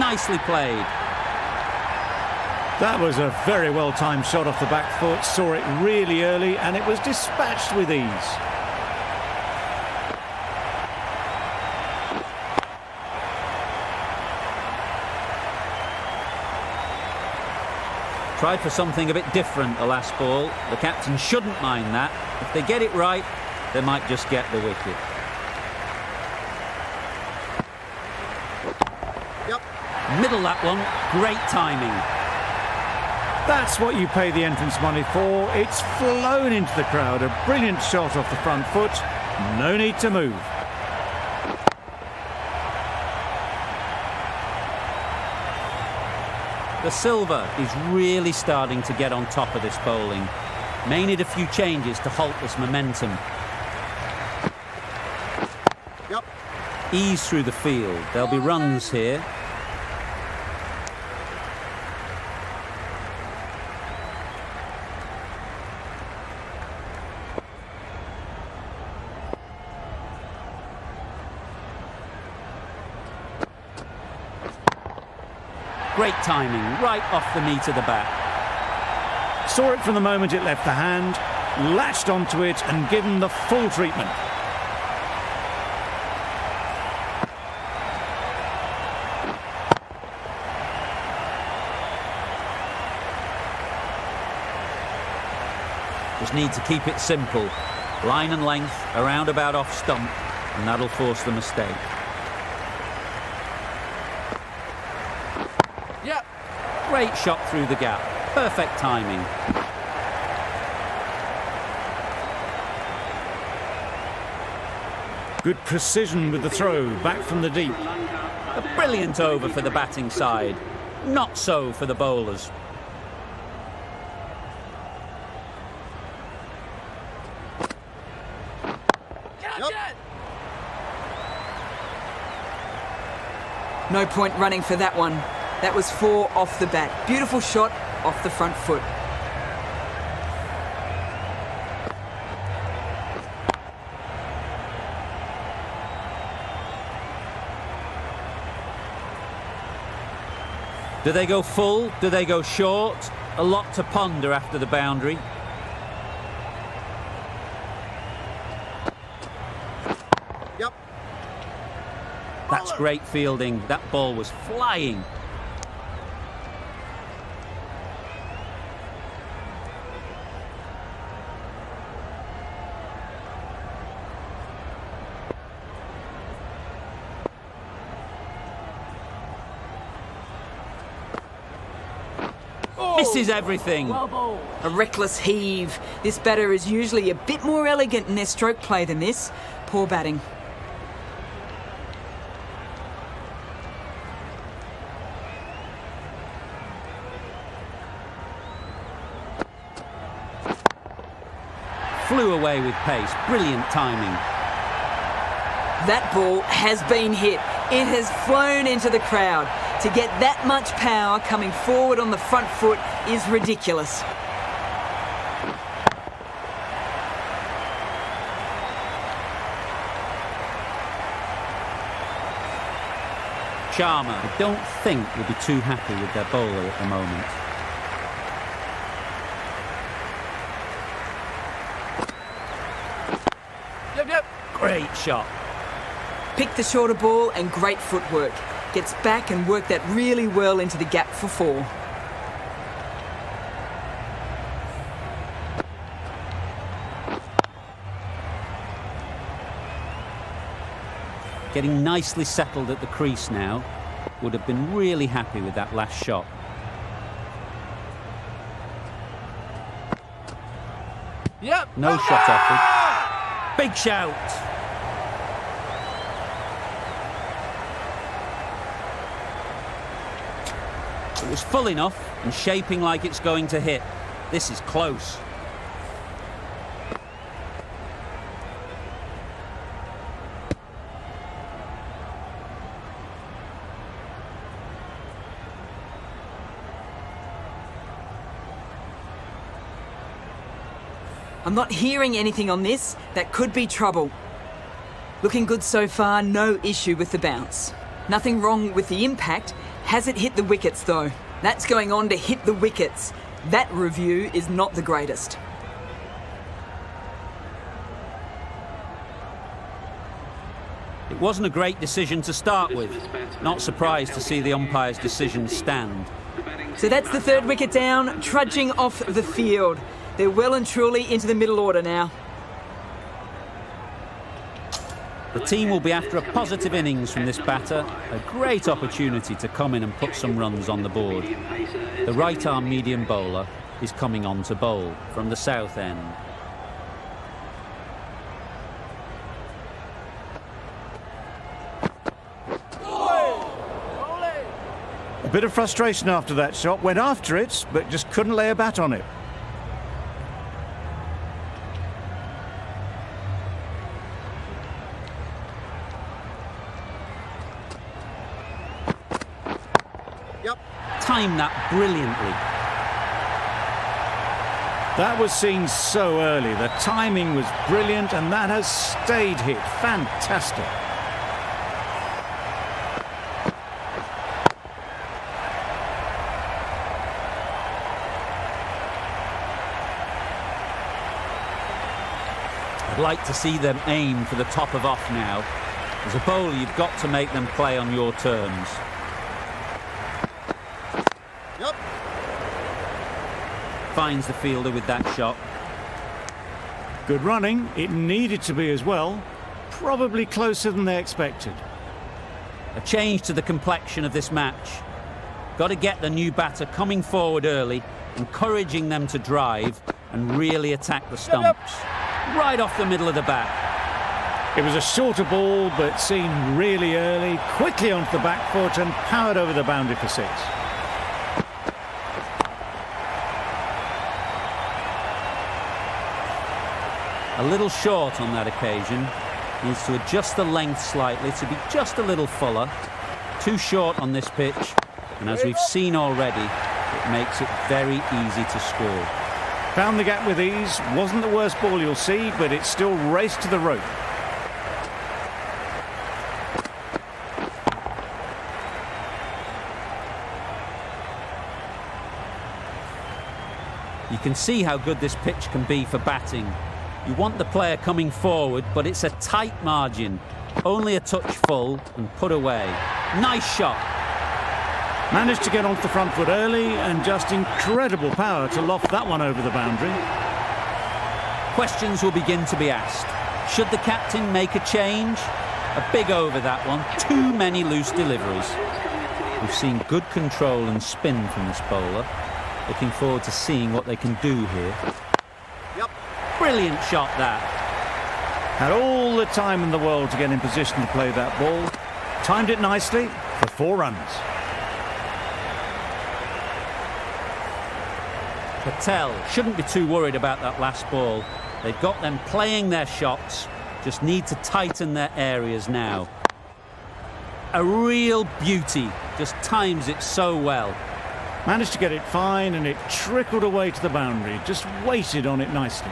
Nicely played. That was a very well-timed shot off the back foot, saw it really early, and it was dispatched with ease. Tried for something a bit different the last ball. The captain shouldn't mind that. If they get it right, they might just get the wicket. Yep. Middle that one. Great timing. That's what you pay the entrance money for. It's flown into the crowd. A brilliant shot off the front foot. No need to move. The silver is really starting to get on top of this bowling. May need a few changes to halt this momentum. Yep. Ease through the field. There'll be runs here. Great timing, right off the meat of the bat. Saw it from the moment it left the hand, latched onto it and given the full treatment. Just need to keep it simple. Line and length, around about off stump, and that'll force the mistake. Yep. Great shot through the gap. Perfect timing. Good precision with the throw, back from the deep. A brilliant over for the batting side. Not so for the bowlers. Yep. No point running for that one. That was 4 off the bat. Beautiful shot off the front foot. Do they go full? Do they go short? A lot to ponder after the boundary. Yep. That's great fielding. That ball was flying. Misses everything. A reckless heave. This batter is usually a bit more elegant in their stroke play than this. Poor batting. Flew away with pace. Brilliant timing. That ball has been hit. It has flown into the crowd. To get that much power coming forward on the front foot is ridiculous. Sharma, I don't think will be too happy with their bowler at the moment. Yep. Great shot. Picked the shorter ball and great footwork. Gets back and worked that really well into the gap for 4. Getting nicely settled at the crease now. Would have been really happy with that last shot. Yep. No shot offered. Big shout. It was full enough and shaping like it's going to hit. This is close. I'm not hearing anything on this. That could be trouble. Looking good so far, no issue with the bounce. Nothing wrong with the impact. Has it hit the wickets, though? That's going on to hit the wickets. That review is not the greatest. It wasn't a great decision to start with. Not surprised to see the umpire's decision stand. So that's the third wicket down, trudging off the field. They're well and truly into the middle order now. The team will be after a positive innings from this batter, a great opportunity to come in and put some runs on the board. The right-arm medium bowler is coming on to bowl from the south end. A bit of frustration after that shot. Went after it, but just couldn't lay a bat on it. Timed that brilliantly. That was seen so early. The timing was brilliant, and that has stayed hit. Fantastic. I'd like to see them aim for the top of off now. As a bowler, you've got to make them play on your terms. Finds the fielder with that shot. Good running. It needed to be as well. Probably closer than they expected. A change to the complexion of this match. Got to get the new batter coming forward early, encouraging them to drive and really attack the stumps. Right off the middle of the bat. It was a shorter ball, but seen really early, quickly onto the back foot and powered over the boundary for 6. A little short on that occasion. Needs to adjust the length slightly to be just a little fuller. Too short on this pitch, and as we've seen already, it makes it very easy to score. Found the gap with ease. Wasn't the worst ball you'll see, but it still raced to the rope. You can see how good this pitch can be for batting. You want the player coming forward, but it's a tight margin. Only a touch full and put away. Nice shot. Managed to get onto the front foot early and just incredible power to loft that one over the boundary. Questions will begin to be asked. Should the captain make a change? A big over that one. Too many loose deliveries. We've seen good control and spin from this bowler. Looking forward to seeing what they can do here. Brilliant shot that. Had all the time in the world to get in position to play that ball. Timed it nicely for 4 runs. Patel shouldn't be too worried about that last ball. They've got them playing their shots, just need to tighten their areas now. A real beauty, just times it so well. Managed to get it fine and it trickled away to the boundary, just waited on it nicely.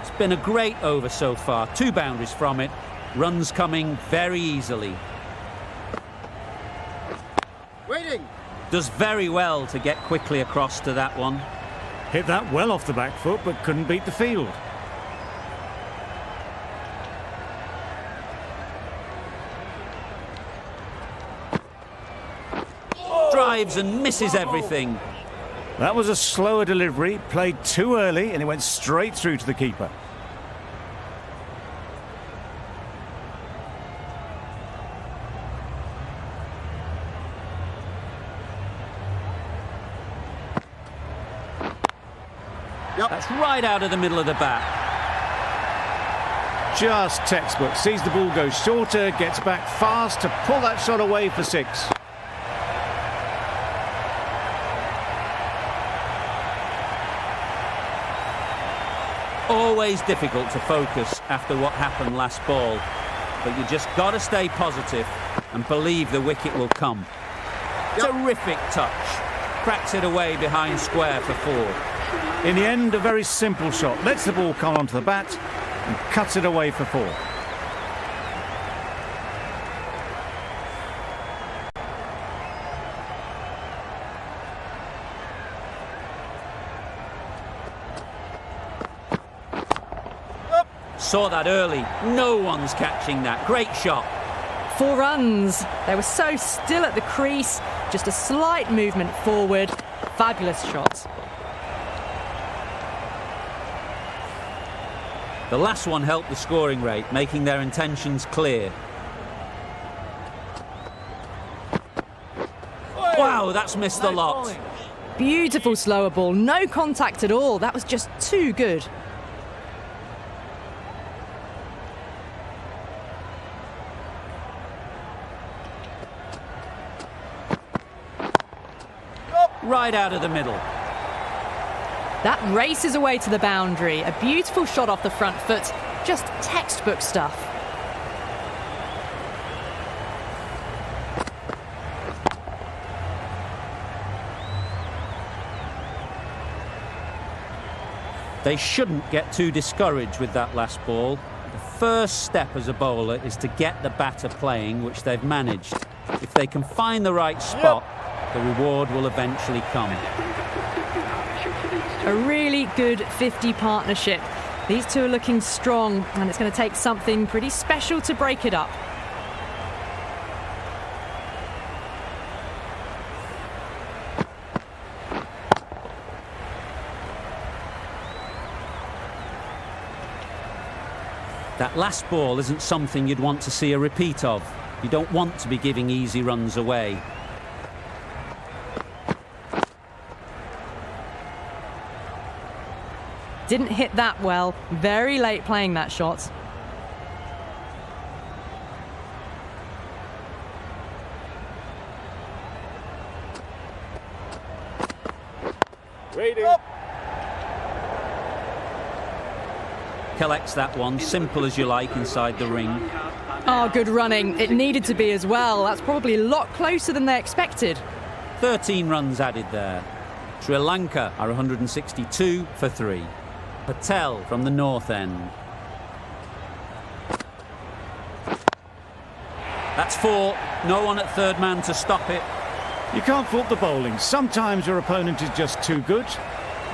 It's been a great over so far, 2 boundaries from it. Runs coming very easily. Waiting. Does very well to get quickly across to that one. Hit that well off the back foot, but couldn't beat the field. Drives and misses everything. That was a slower delivery, played too early, and it went straight through to the keeper. That's right out of the middle of the bat. Just textbook. Sees the ball go shorter, gets back fast to pull that shot away for 6. Always difficult to focus after what happened last ball, but you just got to stay positive and believe the wicket will come. Terrific touch. Cracks it away behind square for 4. In the end, a very simple shot. Lets the ball come onto the bat and cuts it away for 4. Saw that early. No one's catching that. Great shot. 4 runs. They were so still at the crease. Just a slight movement forward. Fabulous shot. The last one helped the scoring rate, making their intentions clear. Wow, that's missed the lot. Beautiful slower ball. No contact at all. That was just too good. Right out of the middle. That races away to the boundary. A beautiful shot off the front foot. Just textbook stuff. They shouldn't get too discouraged with that last ball. The first step as a bowler is to get the batter playing, which they've managed. If they can find the right spot, the reward will eventually come. A really good 50 partnership. These two are looking strong, and it's going to take something pretty special to break it up. That last ball isn't something you'd want to see a repeat of. You don't want to be giving easy runs away. Didn't hit that well. Very late playing that shot. Waiting. Collects that one, simple as you like, inside the ring. Oh, good running. It needed to be as well. That's probably a lot closer than they expected. 13 runs added there. Sri Lanka are 162 for 3. Patel from the north end. That's 4. No one at third man to stop it. You can't fault the bowling. Sometimes your opponent is just too good.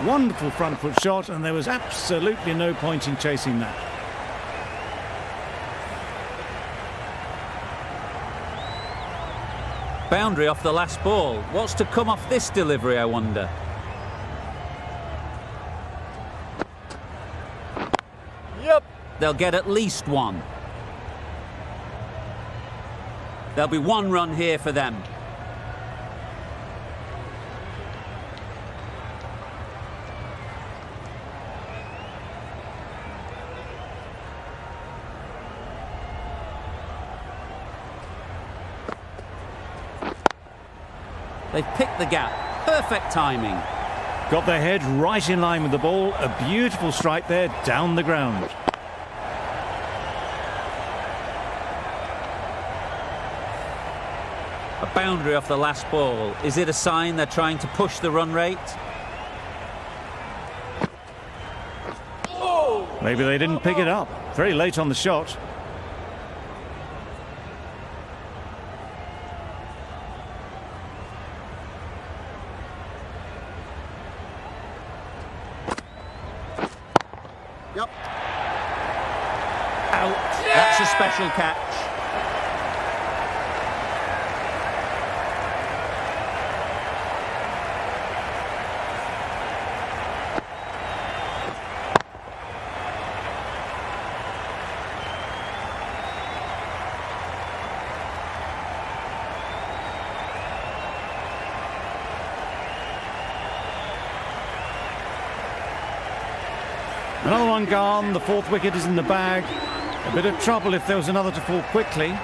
Wonderful front foot shot, and there was absolutely no point in chasing that. Boundary off the last ball. What's to come off this delivery, I wonder? Yep. They'll get at least 1. There'll be 1 run here for them. They've picked the gap. Perfect timing. Got their head right in line with the ball. A beautiful strike there down the ground. A boundary off the last ball. Is it a sign they're trying to push the run rate? Maybe they didn't pick it up. Very late on the shot. Yep. Out. That's a special catch. Another one gone. The 4th wicket is in the bag. A bit of trouble if there was another to fall quickly.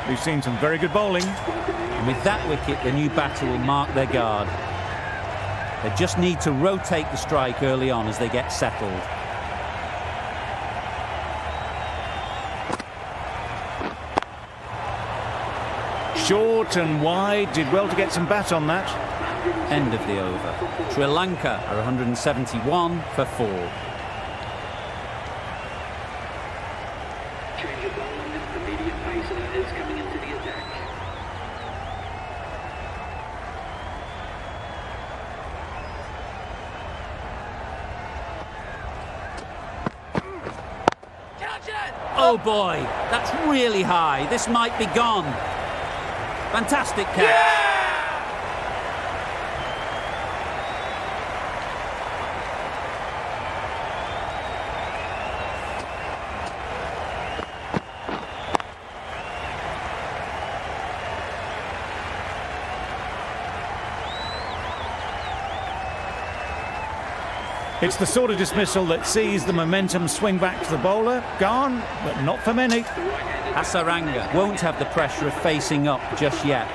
We've seen some very good bowling. And with that wicket, the new batter will mark their guard. They just need to rotate the strike early on as they get settled. Short and wide. Did well to get some bat on that. End of the over. Sri Lanka are 171 for 4. Change of ball, the medium pacer is coming into the attack. Catch it! Oh boy, that's really high. This might be gone. Fantastic catch. It's the sort of dismissal that sees the momentum swing back to the bowler. Gone, but not for many. Hasaranga won't have the pressure of facing up just yet.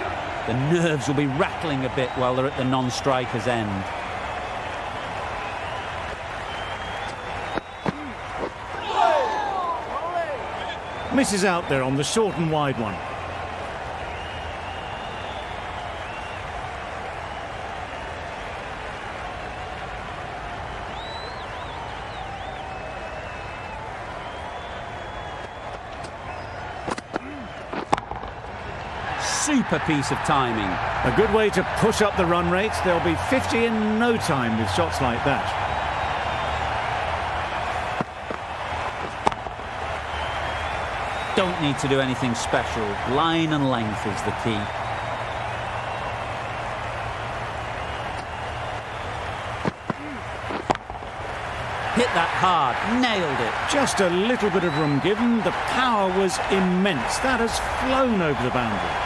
The nerves will be rattling a bit while they're at the non-striker's end. Misses out there on the short and wide one. Super piece of timing. A good way to push up the run rate. They'll be 50 in no time with shots like that. Don't need to do anything special. Line and length is the key. Hit that hard, nailed it. Just a little bit of room given. The power was immense. That has flown over the boundary.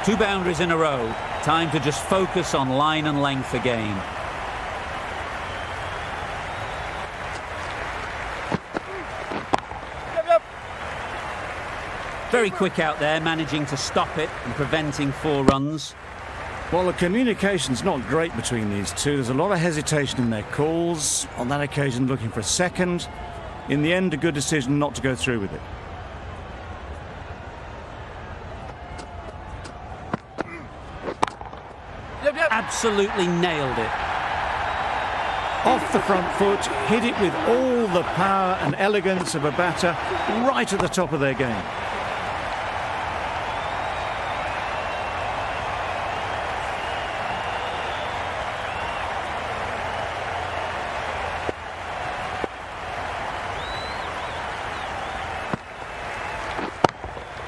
Two boundaries in a row. Time to just focus on line and length again. Very quick out there, managing to stop it and preventing 4 runs. Well, the communication's not great between these two. There's a lot of hesitation in their calls. On that occasion, looking for a second. In the end, a good decision not to go through with it. Absolutely nailed it. Off the front foot, hit it with all the power and elegance of a batter, right at the top of their game.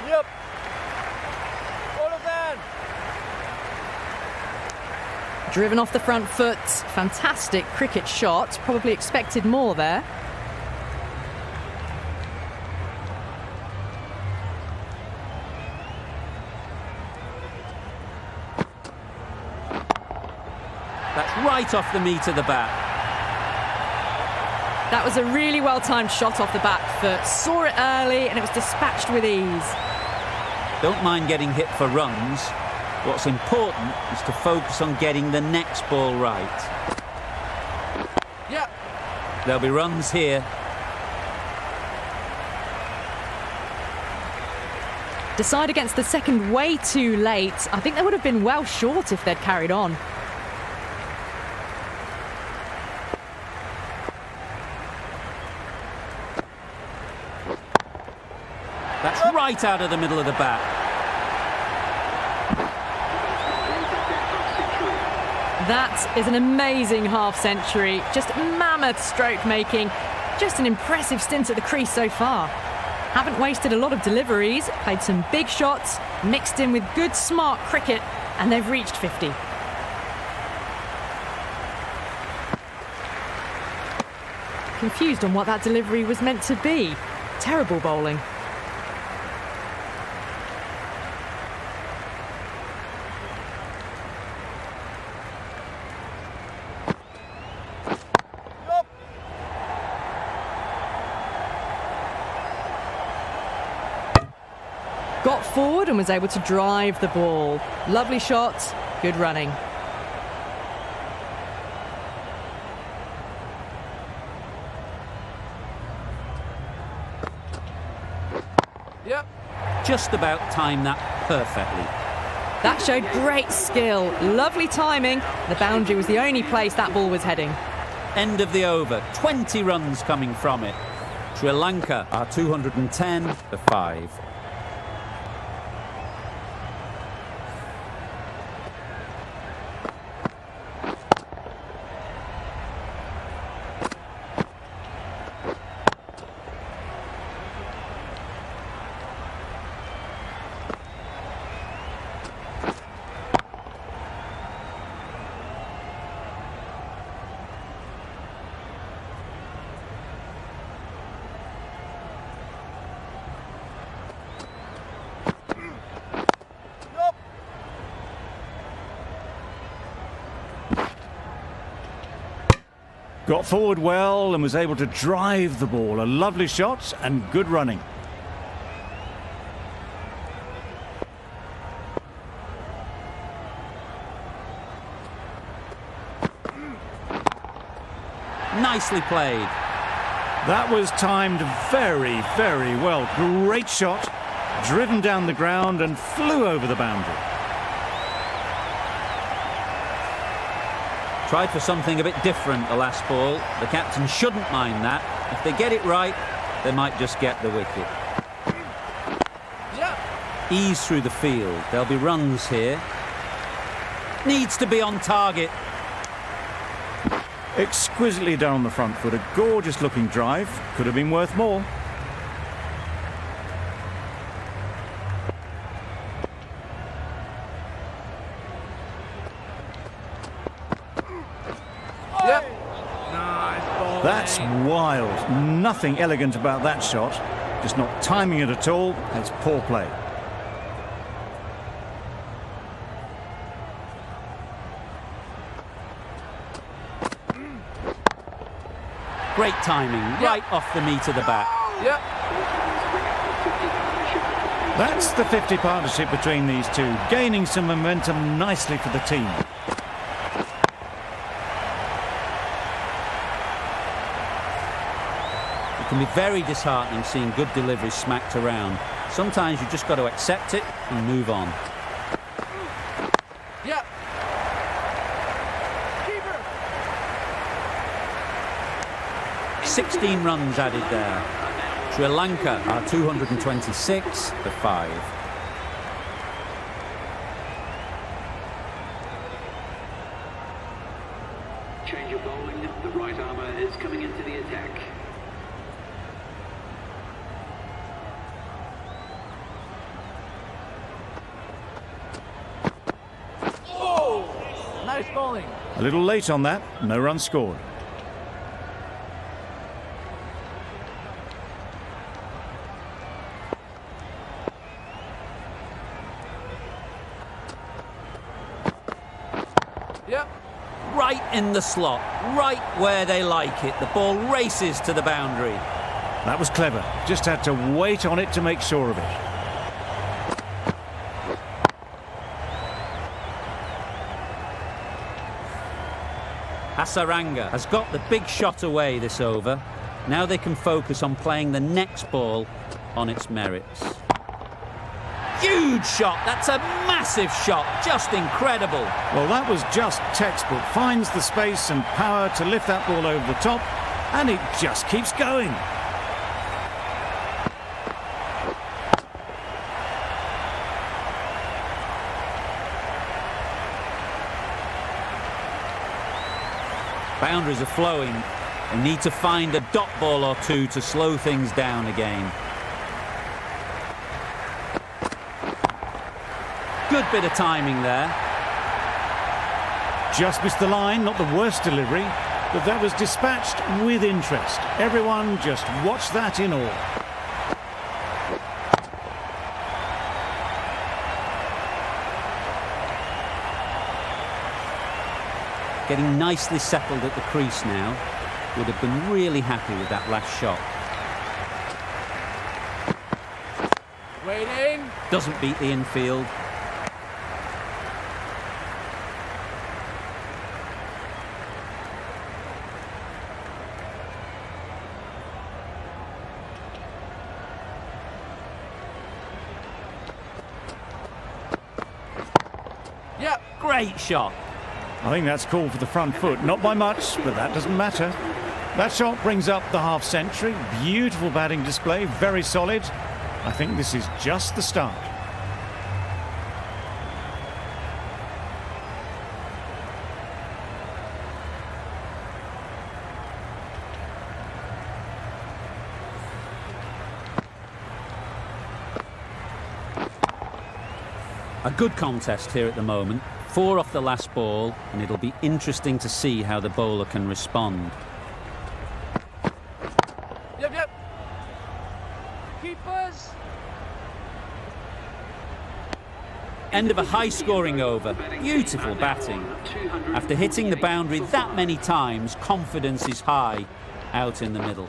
Yep. All of that. Driven off the front foot. Fantastic cricket shot. Probably expected more there. That's right off the meat of the bat. That was a really well-timed shot off the back foot. Saw it early and it was dispatched with ease. Don't mind getting hit for runs. What's important is to focus on getting the next ball right. Yep. There'll be runs here. Decide against the second way too late. I think they would have been well short if they'd carried on. That's right out of the middle of the bat. That is an amazing half-century. Just mammoth stroke making. Just an impressive stint at the crease so far. Haven't wasted a lot of deliveries, played some big shots, mixed in with good smart cricket, and they've reached 50. Confused on what that delivery was meant to be. Terrible bowling. Got forward and was able to drive the ball. Lovely shot, good running. Yep. Just about timed that perfectly. That showed great skill, lovely timing. The boundary was the only place that ball was heading. End of the over, 20 runs coming from it. Sri Lanka are 210 for 5. Got forward well and was able to drive the ball. A lovely shot and good running. Nicely played. That was timed very, very well. Great shot, driven down the ground and flew over the boundary. Tried for something a bit different the last ball. The captain shouldn't mind that. If they get it right, they might just get the wicket. Yeah. Ease through the field. There'll be runs here. Needs to be on target. Exquisitely done on the front foot. A gorgeous looking drive. Could have been worth more. Yep. Nice ball. That's wild. Nothing elegant about that shot. Just not timing it at all. It's poor play. Great timing, right off the meat of the bat. Yep. That's the 50 partnership between these two, gaining some momentum nicely for the team. It can be very disheartening seeing good deliveries smacked around. Sometimes you just got to accept it and move on. Yep. Keeper. 16 runs added there. Sri Lanka are 226 for 5. Change of bowling. The right armour is coming into the attack. Oh! Nice bowling. A little late on that, no runs scored. Yep. Right in the slot, right where they like it. The ball races to the boundary. That was clever. Just had to wait on it to make sure of it. Hasaranga has got the big shot away this over. Now they can focus on playing the next ball on its merits. Huge shot, that's a massive shot, just incredible. Well, that was just textbook. Finds the space and power to lift that ball over the top, and it just keeps going. Boundaries are flowing. They need to find a dot ball or two to slow things down again. Good bit of timing there. Just missed the line, not the worst delivery, but that was dispatched with interest. Everyone just watched that in awe. Getting nicely settled at the crease now. Would have been really happy with that last shot. Waiting. Doesn't beat the infield. Yep. Great shot. I think that's called for the front foot. Not by much, but that doesn't matter. That shot brings up the half century. Beautiful batting display, very solid. I think this is just the start. A good contest here at the moment. 4 off the last ball, and it'll be interesting to see how the bowler can respond. Yep. Keepers. End of a high-scoring over. Beautiful batting. After hitting the boundary that many times, confidence is high out in the middle.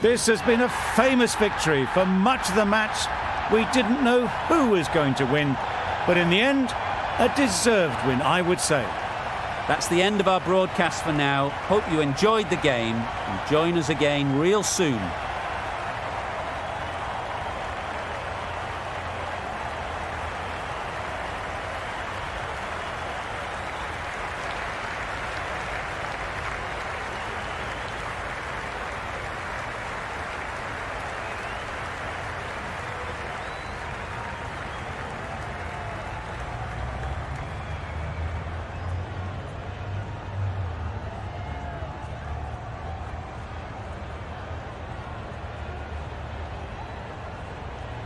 This has been a famous victory. For much of the match, we didn't know who was going to win. But in the end, a deserved win, I would say. That's the end of our broadcast for now. Hope you enjoyed the game and join us again real soon